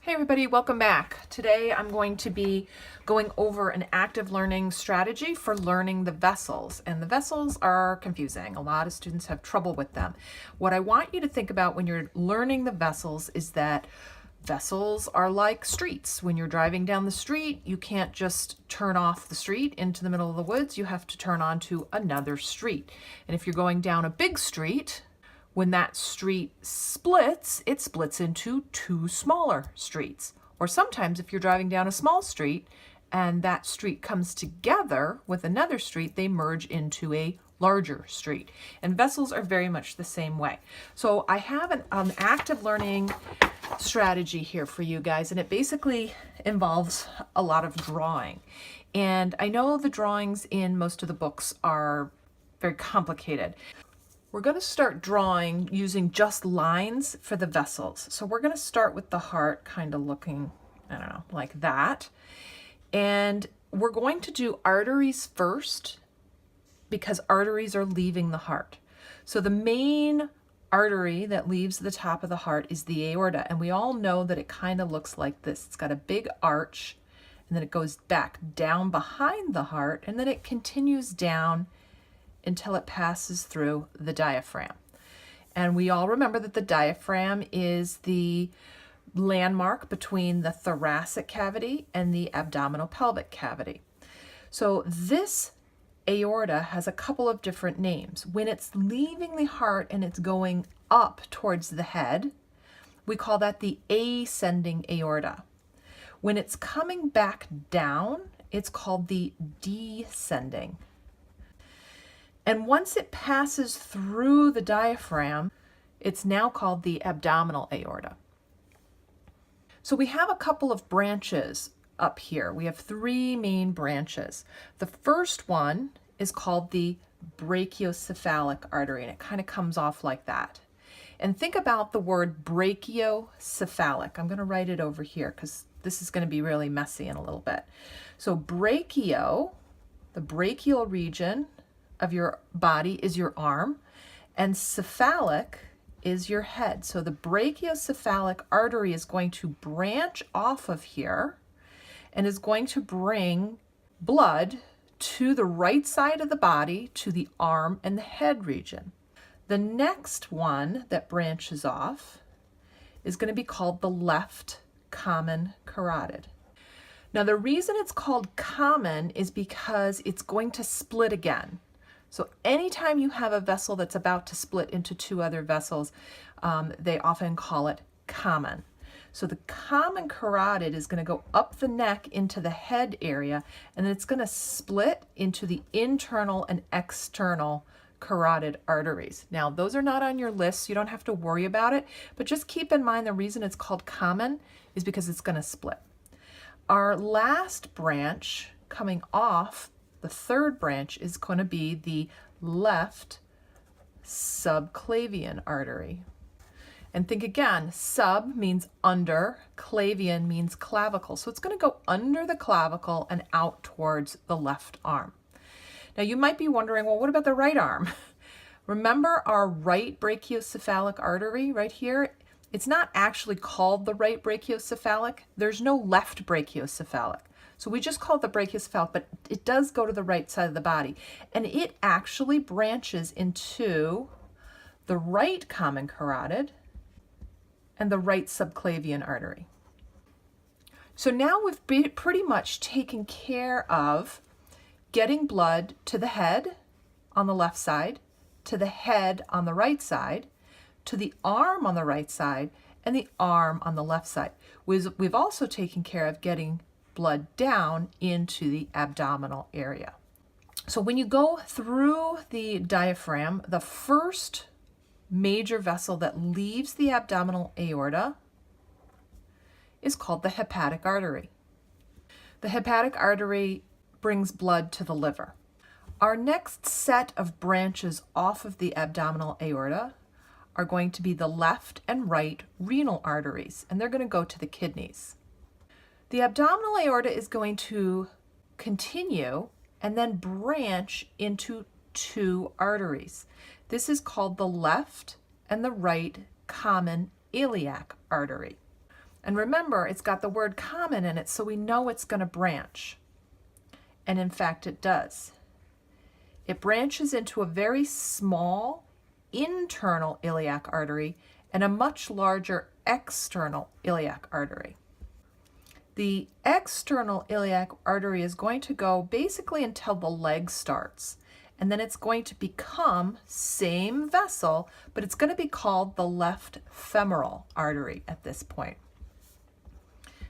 Hey everybody, welcome back. Today I'm going to be going over an active learning strategy for learning the vessels. And the vessels are confusing. A lot of students have trouble with them. What I want you to think about when you're learning the vessels is that vessels are like streets. When you're driving down the street, you can't just turn off the street into the middle of the woods. You have to turn onto another street. And if you're going down a big street, when that street splits, it splits into two smaller streets. Or sometimes if you're driving down a small street and that street comes together with another street, they merge into a larger street. And vessels are very much the same way. So I have an active learning strategy here for you guys, and it basically involves a lot of drawing. And I know the drawings in most of the books are very complicated. We're going to start drawing using just lines for the vessels. So we're going to start with the heart kind of looking, I don't know, like that. And we're going to do arteries first because arteries are leaving the heart. So the main artery that leaves the top of the heart is the aorta. And we all know that it kind of looks like this. It's got a big arch, and then it goes back down behind the heart, and then it continues down until it passes through the diaphragm. And we all remember that the diaphragm is the landmark between the thoracic cavity and the abdominal pelvic cavity. So this aorta has a couple of different names. When it's leaving the heart and it's going up towards the head, we call that the ascending aorta. When it's coming back down, it's called the descending. And once it passes through the diaphragm, it's now called the abdominal aorta. So we have a couple of branches up here. We have three main branches. The first one is called the brachiocephalic artery, and it kind of comes off like that. And think about the word brachiocephalic. I'm going to write it over here because this is going to be really messy in a little bit. So brachio, the brachial region of your body, is your arm, and cephalic is your head. So the brachiocephalic artery is going to branch off of here and is going to bring blood to the right side of the body, to the arm and the head region. The next one that branches off is going to be called the left common carotid. Now the reason it's called common is because it's going to split again. So anytime you have a vessel that's about to split into two other vessels, they often call it common. So the common carotid is going to go up the neck into the head area, and then it's going to split into the internal and external carotid arteries. Now, those are not on your list, so you don't have to worry about it, but just keep in mind the reason it's called common is because it's going to split. Our last branch coming off, the third branch, is going to be the left subclavian artery. And think again, sub means under, clavian means clavicle. So it's going to go under the clavicle and out towards the left arm. Now you might be wondering, well, what about the right arm? Remember our right brachiocephalic artery right here? It's not actually called the right brachiocephalic. There's no left brachiocephalic. So we just call it the brachiocephalic, but it does go to the right side of the body. And it actually branches into the right common carotid and the right subclavian artery. So now we've pretty much taken care of getting blood to the head on the left side, to the head on the right side, to the arm on the right side, and the arm on the left side. We've also taken care of getting blood down into the abdominal area. So when you go through the diaphragm, the first major vessel that leaves the abdominal aorta is called the hepatic artery. The hepatic artery brings blood to the liver. Our next set of branches off of the abdominal aorta are going to be the left and right renal arteries, and they're going to go to the kidneys. The abdominal aorta is going to continue and then branch into two arteries. This is called the left and the right common iliac artery. And remember, it's got the word common in it, so we know it's going to branch. And in fact, it does. It branches into a very small internal iliac artery and a much larger external iliac artery. The external iliac artery is going to go basically until the leg starts, and then it's going to become same vessel, but it's going to be called the left femoral artery at this point.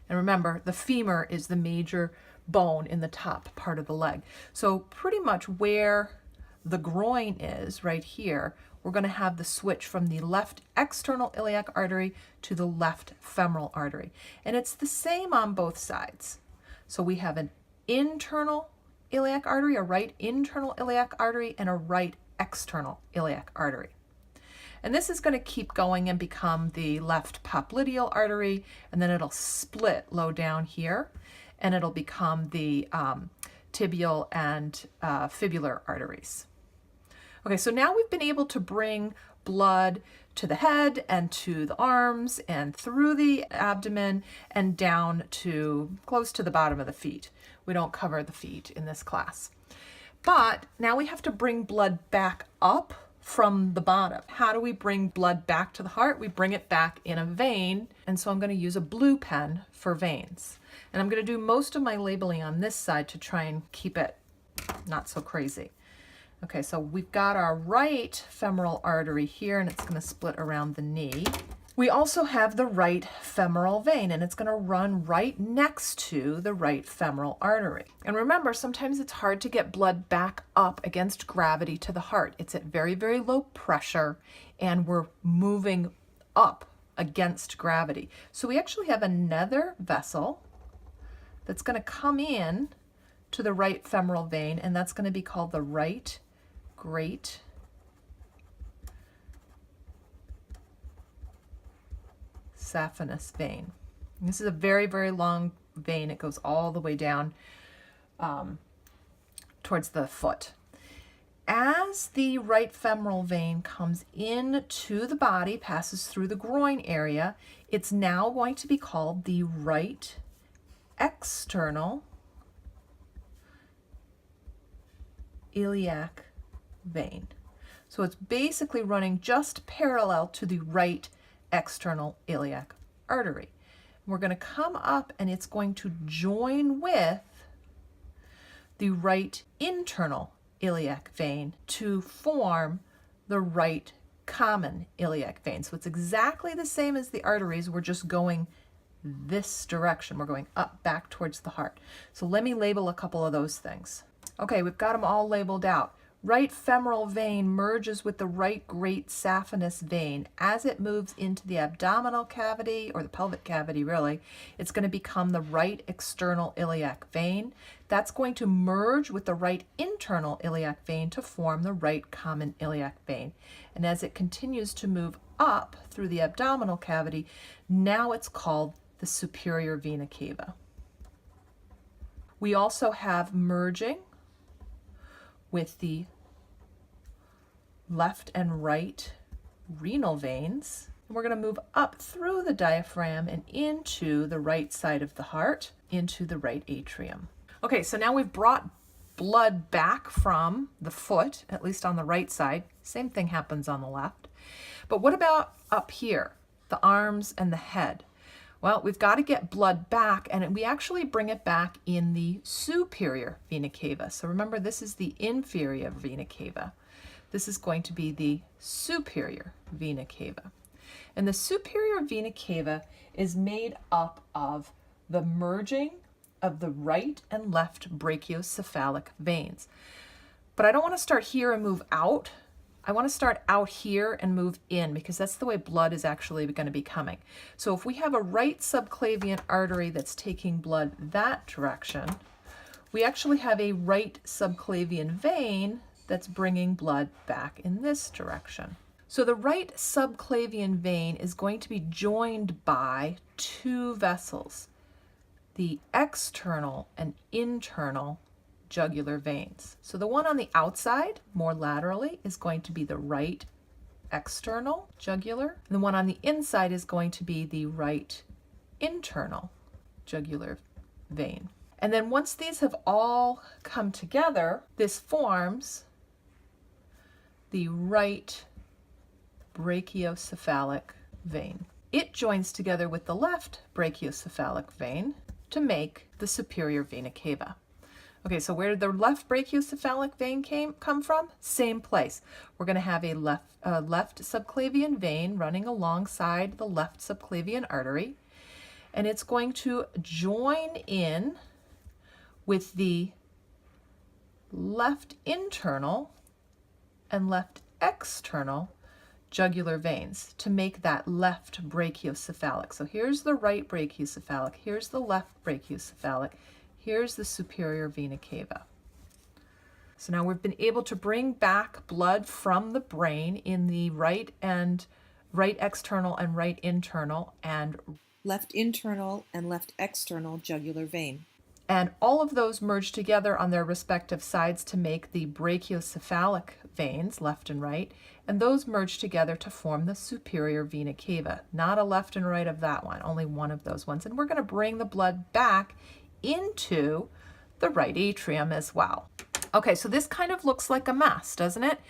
And remember, the femur is the major bone in the top part of the leg. So pretty much where the groin is, right here, we're going to have the switch from the left external iliac artery to the left femoral artery. And it's the same on both sides. So we have an internal iliac artery, a right internal iliac artery, and a right external iliac artery. And this is going to keep going and become the left popliteal artery, and then it'll split low down here, and it'll become the tibial and fibular arteries. Okay, so now we've been able to bring blood to the head and to the arms and through the abdomen and down to close to the bottom of the feet. We don't cover the feet in this class. But now we have to bring blood back up from the bottom. How do we bring blood back to the heart? We bring it back in a vein, and so I'm going to use a blue pen for veins. And I'm going to do most of my labeling on this side to try and keep it not so crazy. Okay, so we've got our right femoral artery here, and it's going to split around the knee. We also have the right femoral vein, and it's going to run right next to the right femoral artery. And remember, sometimes it's hard to get blood back up against gravity to the heart. It's at very, very low pressure, and we're moving up against gravity. So we actually have another vessel that's going to come in to the right femoral vein, and that's going to be called the right great saphenous vein. And this is a very, very long vein. It goes all the way down towards the foot. As the right femoral vein comes into the body, passes through the groin area, it's now going to be called the right external iliac vein. So it's basically running just parallel to the right external iliac artery. We're going to come up and it's going to join with the right internal iliac vein to form the right common iliac vein. So it's exactly the same as the arteries. We're just going this direction. We're going up back towards the heart. So let me label a couple of those things. Okay, we've got them all labeled out. Right femoral vein merges with the right great saphenous vein. As it moves into the abdominal cavity, or the pelvic cavity really, it's going to become the right external iliac vein. That's going to merge with the right internal iliac vein to form the right common iliac vein. And as it continues to move up through the abdominal cavity, now it's called the superior vena cava. We also have merging with the left and right renal veins. And we're going to move up through the diaphragm and into the right side of the heart, into the right atrium. Okay, so now we've brought blood back from the foot, at least on the right side. Same thing happens on the left. But what about up here, the arms and the head? Well, we've got to get blood back, and we actually bring it back in the superior vena cava. So remember, this is the inferior vena cava. This is going to be the superior vena cava. And the superior vena cava is made up of the merging of the right and left brachiocephalic veins. But I don't want to start here and move out. I want to start out here and move in, because that's the way blood is actually going to be coming. So if we have a right subclavian artery that's taking blood that direction, we actually have a right subclavian vein that's bringing blood back in this direction. So the right subclavian vein is going to be joined by two vessels, the external and internal jugular veins. So the one on the outside, more laterally, is going to be the right external jugular. And the one on the inside is going to be the right internal jugular vein. And then once these have all come together, this forms the right brachiocephalic vein. It joins together with the left brachiocephalic vein to make the superior vena cava. Okay, so where did the left brachiocephalic vein come from? Same place. We're going to have a left subclavian vein running alongside the left subclavian artery, and it's going to join in with the left internal and left external jugular veins to make that left brachiocephalic. So here's the right brachiocephalic, here's the left brachiocephalic, here's the superior vena cava. So now we've been able to bring back blood from the brain in the right external and right internal and left internal and left external jugular vein. And all of those merge together on their respective sides to make the brachiocephalic veins, left and right, and those merge together to form the superior vena cava. Not a left and right of that one, only one of those ones. And we're going to bring the blood back into the right atrium as well. Okay, so this kind of looks like a mess, doesn't it?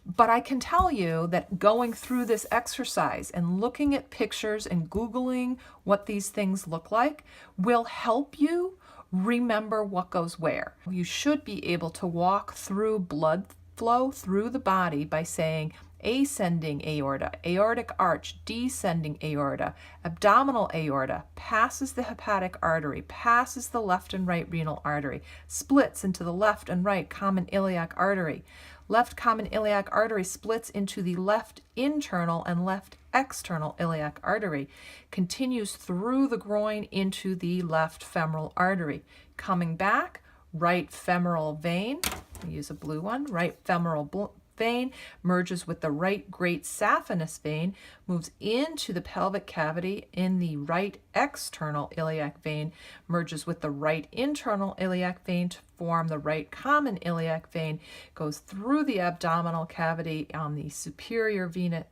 But I can tell you that going through this exercise and looking at pictures and Googling what these things look like will help you remember what goes where. You should be able to walk through blood flow through the body by saying ascending aorta, aortic arch, descending aorta, abdominal aorta, passes the hepatic artery, passes the left and right renal artery, splits into the left and right common iliac artery. Left common iliac artery splits into the left internal and left external iliac artery, continues through the groin into the left femoral artery. Coming back, right femoral vein, we use a blue one, right femoral vein merges with the right great saphenous vein, moves into the pelvic cavity in the right external iliac vein, merges with the right internal iliac vein to form the right common iliac vein, goes through the abdominal cavity on the superior vena.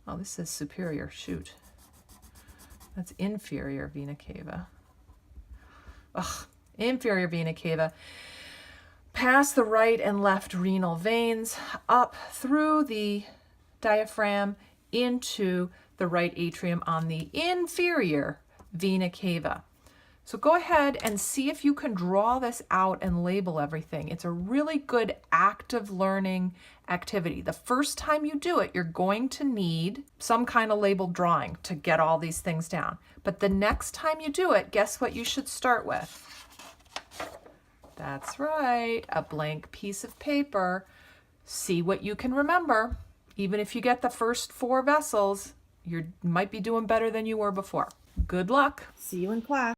Oh, this says superior, shoot. That's inferior vena cava. Ugh, inferior vena cava. Past the right and left renal veins, up through the diaphragm into the right atrium on the inferior vena cava. So go ahead and see if you can draw this out and label everything. It's a really good active learning activity. The first time you do it, you're going to need some kind of labeled drawing to get all these things down. But the next time you do it, guess what you should start with? That's right, a blank piece of paper. See what you can remember. Even if you get the first 4 vessels, you might be doing better than you were before. Good luck. See you in class.